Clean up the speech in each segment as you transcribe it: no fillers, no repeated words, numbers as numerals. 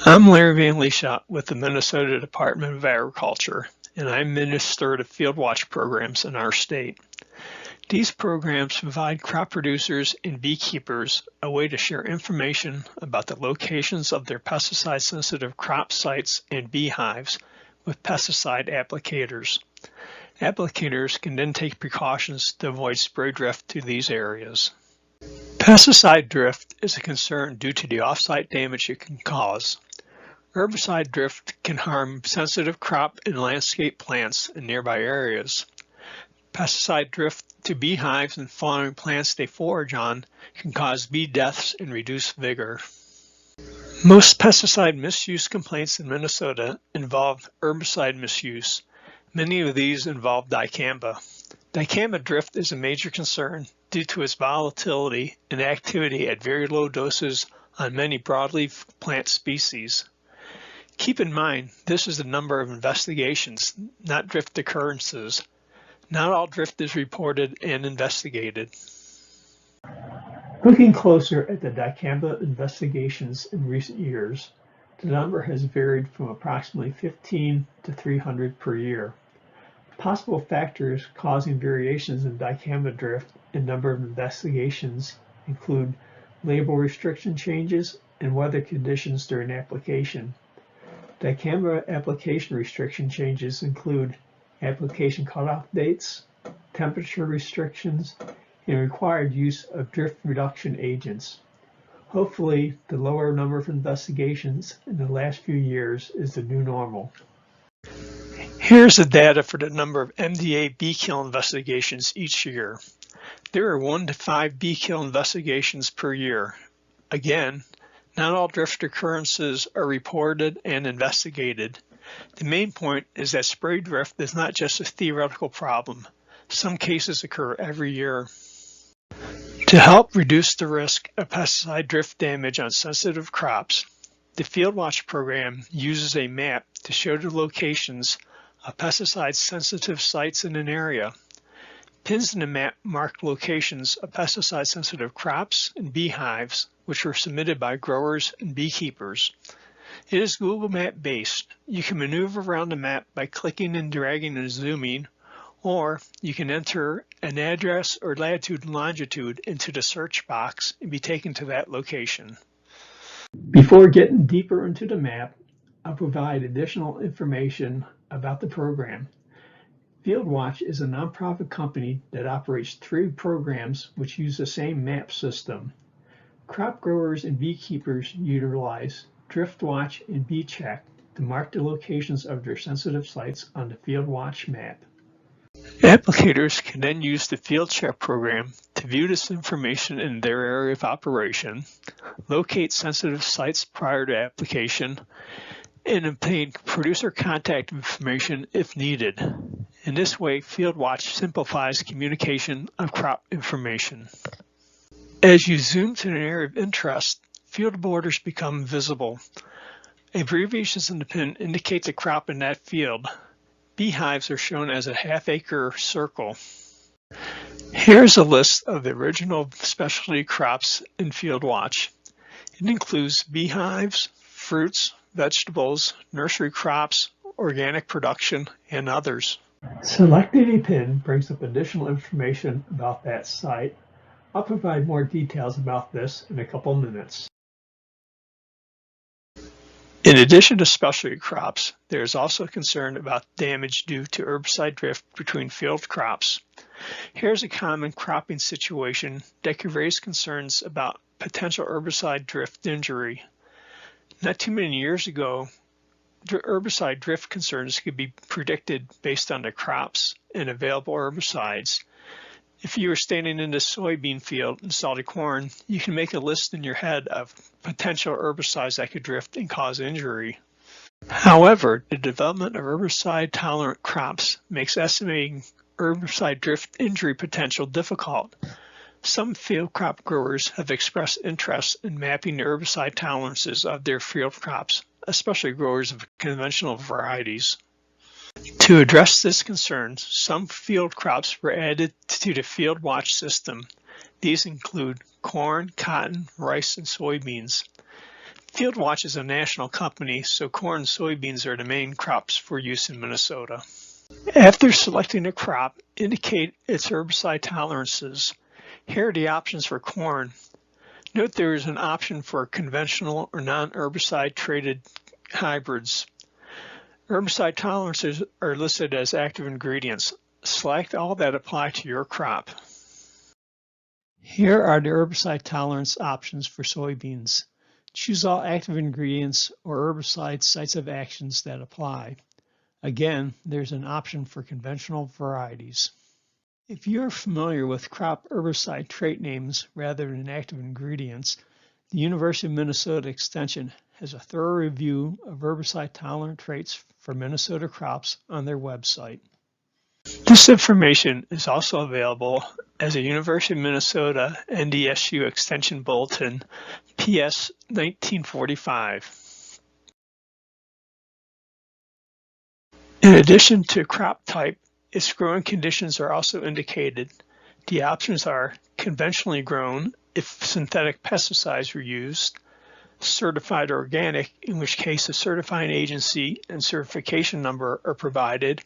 I'm Larry Van Leeshot with the Minnesota Department of Agriculture, and I administer the FieldWatch programs in our state. These programs provide crop producers and beekeepers a way to share information about the locations of their pesticide-sensitive crop sites and beehives with pesticide applicators. Applicators can then take precautions to avoid spray drift to these areas. Pesticide drift is a concern due to the off-site damage it can cause. Herbicide drift can harm sensitive crop and landscape plants in nearby areas. Pesticide drift to beehives and flowering plants they forage on can cause bee deaths and reduce vigor. Most pesticide misuse complaints in Minnesota involve herbicide misuse. Many of these involve dicamba. Dicamba drift is a major concern due to its volatility and activity at very low doses on many broadleaf plant species. Keep in mind, this is the number of investigations, not drift occurrences. Not all drift is reported and investigated. Looking closer at the dicamba investigations in recent years, the number has varied from approximately 15 to 300 per year. Possible factors causing variations in dicamba drift and number of investigations include label restriction changes and weather conditions during application. Dicamba application restriction changes include application cutoff dates, temperature restrictions, and required use of drift reduction agents. Hopefully, the lower number of investigations in the last few years is the new normal. Here's the data for the number of MDA bee kill investigations each year. There are 1 to 5 bee kill investigations per year. Again, not all drift occurrences are reported and investigated. The main point is that spray drift is not just a theoretical problem. Some cases occur every year. To help reduce the risk of pesticide drift damage on sensitive crops, the FieldWatch program uses a map to show the locations of pesticide-sensitive sites in an area. Pins in the map mark locations of pesticide-sensitive crops and beehives, which were submitted by growers and beekeepers. It is Google Map based. You can maneuver around the map by clicking and dragging and zooming, or you can enter an address or latitude and longitude into the search box and be taken to that location. Before getting deeper into the map, I'll provide additional information about the program. FieldWatch is a nonprofit company that operates 3 programs which use the same map system. Crop growers and beekeepers utilize DriftWatch and FieldCheck to mark the locations of their sensitive sites on the FieldWatch map. Applicators can then use the FieldCheck program to view this information in their area of operation, locate sensitive sites prior to application, and obtain producer contact information if needed. In this way, FieldWatch simplifies communication of crop information. As you zoom to an area of interest, field borders become visible. Abbreviations in the pin indicate the crop in that field. Beehives are shown as a half-acre circle. Here's a list of the original specialty crops in FieldWatch. It includes beehives, fruits, vegetables, nursery crops, organic production, and others. Selecting a pin brings up additional information about that site. I'll provide more details about this in a couple minutes. In addition to specialty crops, there is also concern about damage due to herbicide drift between field crops. Here's a common cropping situation that could raise concerns about potential herbicide drift injury. Not too many years ago, herbicide drift concerns could be predicted based on the crops and available herbicides. If you were standing in the soybean field and saw the corn, you can make a list in your head of potential herbicides that could drift and cause injury. However, the development of herbicide-tolerant crops makes estimating herbicide drift injury potential difficult. Some field crop growers have expressed interest in mapping the herbicide tolerances of their field crops, especially growers of conventional varieties. To address this concern, some field crops were added to the FieldWatch system. These include corn, cotton, rice, and soybeans. FieldWatch is a national company, so corn and soybeans are the main crops for use in Minnesota. After selecting a crop, indicate its herbicide tolerances. Here are the options for corn. Note there is an option for conventional or non-herbicide traded hybrids. Herbicide tolerances are listed as active ingredients. Select all that apply to your crop. Here are the herbicide tolerance options for soybeans. Choose all active ingredients or herbicide sites of actions that apply. Again, there's an option for conventional varieties. If you're familiar with crop herbicide trait names rather than active ingredients, the University of Minnesota Extension has a thorough review of herbicide-tolerant traits for Minnesota crops on their website. This information is also available as a University of Minnesota NDSU Extension Bulletin, PS 1945. In addition to crop type, its growing conditions are also indicated. The options are conventionally grown if synthetic pesticides were used, certified organic, in which case a certifying agency and certification number are provided,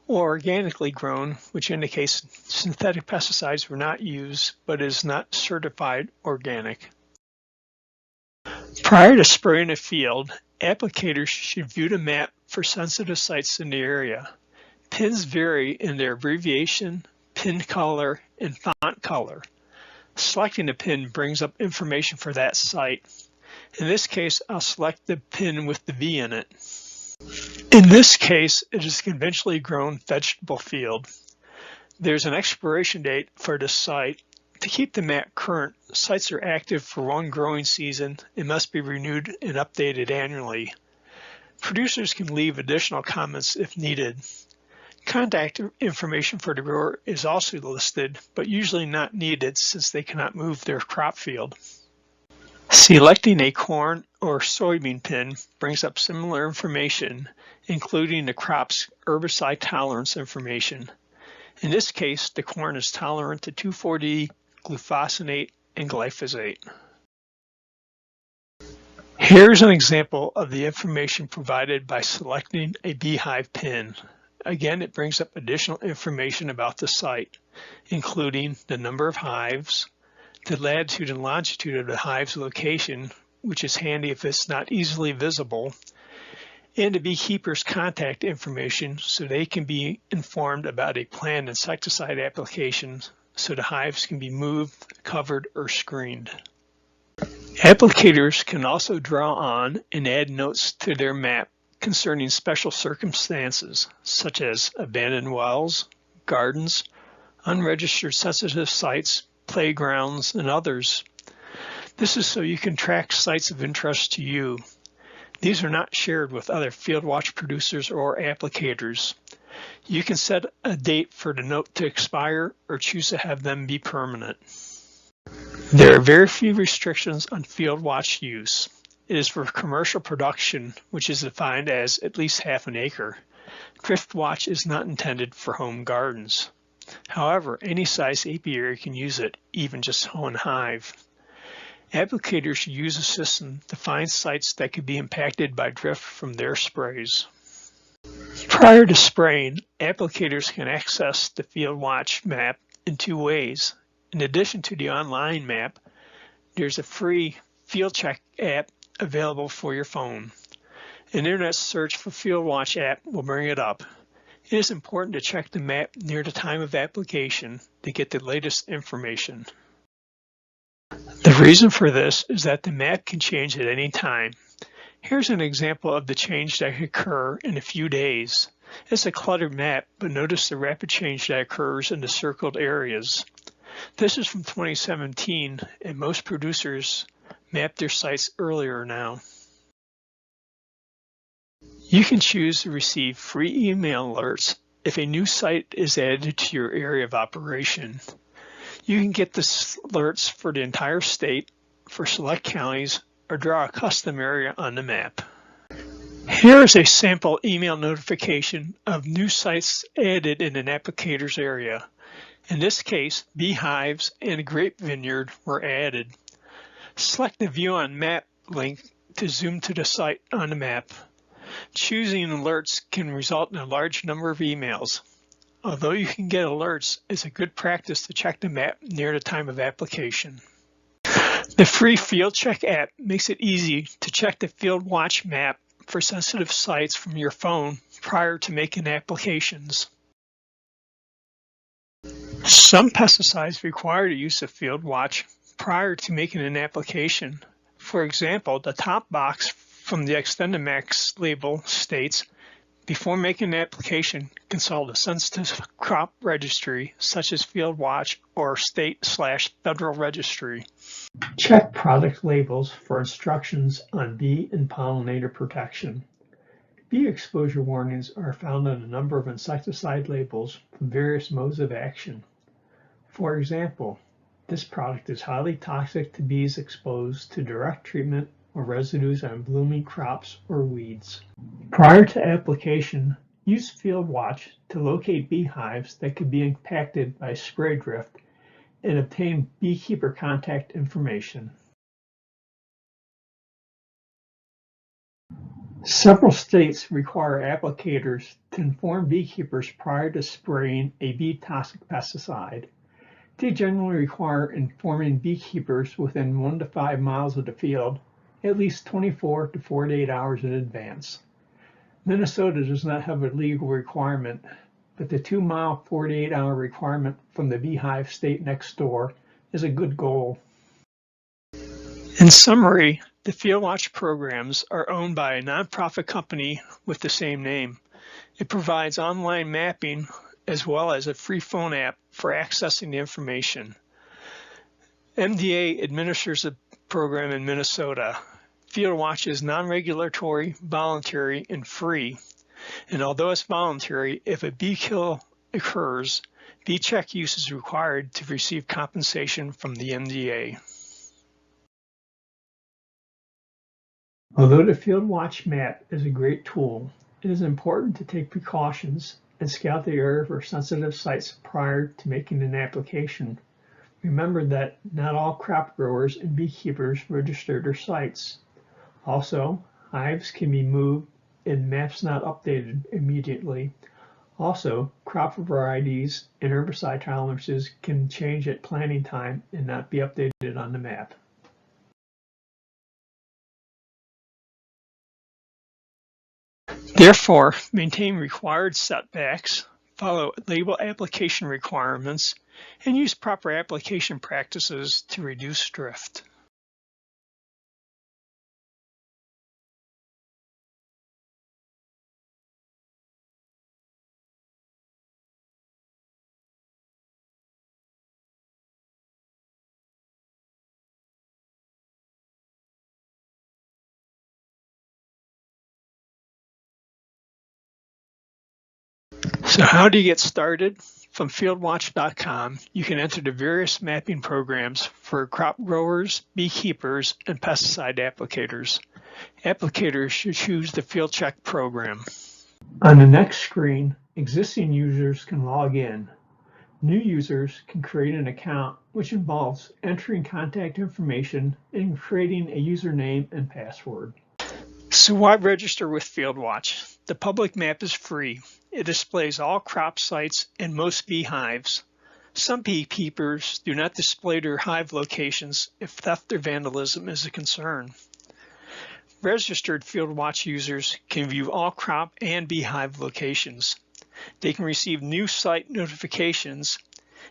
or organically grown, which indicates synthetic pesticides were not used but is not certified organic. Prior to spraying a field, applicators should view the map for sensitive sites in the area. Pins vary in their abbreviation, pin color, and font color. Selecting a pin brings up information for that site. In this case, I'll select the pin with the V in it. In this case, it is a conventionally grown vegetable field. There's an expiration date for this site. To keep the map current, sites are active for one growing season and must be renewed and updated annually. Producers can leave additional comments if needed. Contact information for the grower is also listed, but usually not needed since they cannot move their crop field. Selecting a corn or soybean pin brings up similar information, including the crop's herbicide tolerance information. In this case, the corn is tolerant to 2,4-D, glufosinate, and glyphosate. Here's an example of the information provided by selecting a beehive pin. Again, it brings up additional information about the site, including the number of hives, the latitude and longitude of the hive's location, which is handy if it's not easily visible, and the beekeeper's contact information so they can be informed about a planned insecticide application so the hives can be moved, covered, or screened. Applicators can also draw on and add notes to their map concerning special circumstances such as abandoned wells, gardens, unregistered sensitive sites, playgrounds, and others. This is so you can track sites of interest to you. These are not shared with other FieldWatch producers or applicators. You can set a date for the note to expire or choose to have them be permanent. There are very few restrictions on FieldWatch use. It is for commercial production, which is defined as at least half an acre. DriftWatch is not intended for home gardens. However, any size apiary can use it, even just one hive. Applicators should use a system to find sites that could be impacted by drift from their sprays. Prior to spraying, applicators can access the FieldWatch map in two ways. In addition to the online map, there's a free FieldCheck app available for your phone. An internet search for FieldWatch app will bring it up. It is important to check the map near the time of application to get the latest information. The reason for this is that the map can change at any time. Here's an example of the change that could occur in a few days. It's a cluttered map, but notice the rapid change that occurs in the circled areas. This is from 2017, and most producers map their sites earlier now. You can choose to receive free email alerts if a new site is added to your area of operation. You can get the alerts for the entire state, for select counties, or draw a custom area on the map. Here is a sample email notification of new sites added in an applicator's area. In this case, beehives and a grape vineyard were added. Select the View on Map link to zoom to the site on the map. Choosing alerts can result in a large number of emails. Although you can get alerts, it's a good practice to check the map near the time of application. The free FieldCheck app makes it easy to check the FieldWatch map for sensitive sites from your phone prior to making applications. Some pesticides require the use of FieldWatch prior to making an application. For example, the top box from the XtendiMax label states, before making an application, consult a sensitive crop registry such as FieldWatch or state/federal registry. Check product labels for instructions on bee and pollinator protection. Bee exposure warnings are found on a number of insecticide labels from various modes of action. For example, this product is highly toxic to bees exposed to direct treatment or residues on blooming crops or weeds. Prior to application, use FieldWatch to locate beehives that could be impacted by spray drift and obtain beekeeper contact information. Several states require applicators to inform beekeepers prior to spraying a bee-toxic pesticide. They generally require informing beekeepers within 1 to 5 miles of the field at least 24 to 48 hours in advance. Minnesota does not have a legal requirement, but the 2-mile, 48-hour requirement from the beehive state next door is a good goal. In summary, the FieldWatch programs are owned by a nonprofit company with the same name. It provides online mapping as well as a free phone app for accessing the information. MDA administers the program in Minnesota. FieldWatch is non-regulatory, voluntary, and free. And although it's voluntary, if a bee kill occurs, FieldCheck use is required to receive compensation from the MDA. Although the FieldWatch map is a great tool, it is important to take precautions and scout the area for sensitive sites prior to making an application. Remember that not all crop growers and beekeepers register their sites. Also, hives can be moved and maps not updated immediately. Also, crop varieties and herbicide tolerances can change at planting time and not be updated on the map. Therefore, maintain required setbacks, follow label application requirements, and use proper application practices to reduce drift. So how do you get started? From FieldWatch.com, you can enter the various mapping programs for crop growers, beekeepers, and pesticide applicators. Applicators should choose the FieldCheck program. On the next screen, existing users can log in. New users can create an account, which involves entering contact information and creating a username and password. So why register with FieldWatch? The public map is free. It displays all crop sites and most beehives. Some beekeepers do not display their hive locations if theft or vandalism is a concern. Registered FieldWatch users can view all crop and beehive locations. They can receive new site notifications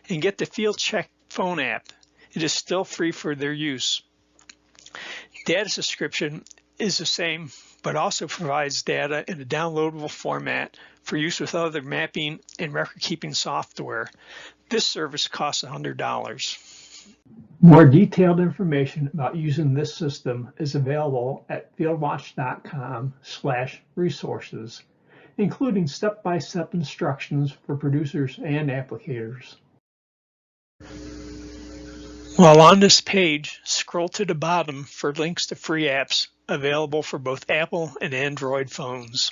and get the FieldCheck phone app. It is still free for their use. Data subscription is the same, but also provides data in a downloadable format for use with other mapping and record-keeping software. This service costs $100. More detailed information about using this system is available at fieldwatch.com/resources, including step-by-step instructions for producers and applicators. While on this page, scroll to the bottom for links to free apps available for both Apple and Android phones.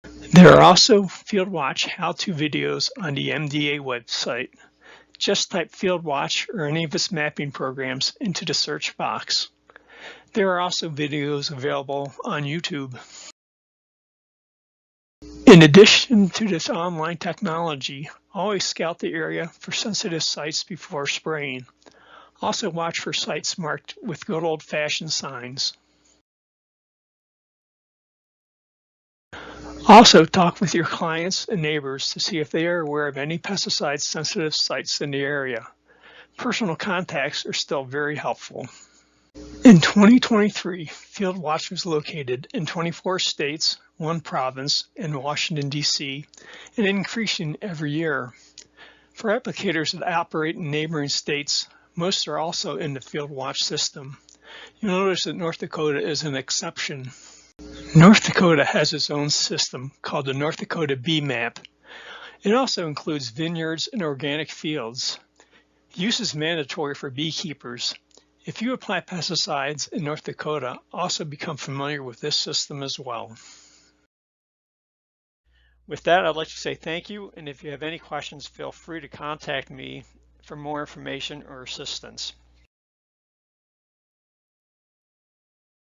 There are also FieldWatch how-to videos on the MDA website. Just type FieldWatch or any of its mapping programs into the search box. There are also videos available on YouTube. In addition to this online technology, always scout the area for sensitive sites before spraying. Also watch for sites marked with good old-fashioned signs. Also talk with your clients and neighbors to see if they are aware of any pesticide-sensitive sites in the area. Personal contacts are still very helpful. In 2023, FieldWatch was located in 24 states, 1 province, and Washington, D.C., and increasing every year. For applicators that operate in neighboring states, most are also in the FieldWatch system. You'll notice that North Dakota is an exception. North Dakota has its own system called the North Dakota Bee Map. It also includes vineyards and organic fields. Use is mandatory for beekeepers. If you apply pesticides in North Dakota, also become familiar with this system as well. With that, I'd like to say thank you, and if you have any questions, feel free to contact me for more information or assistance.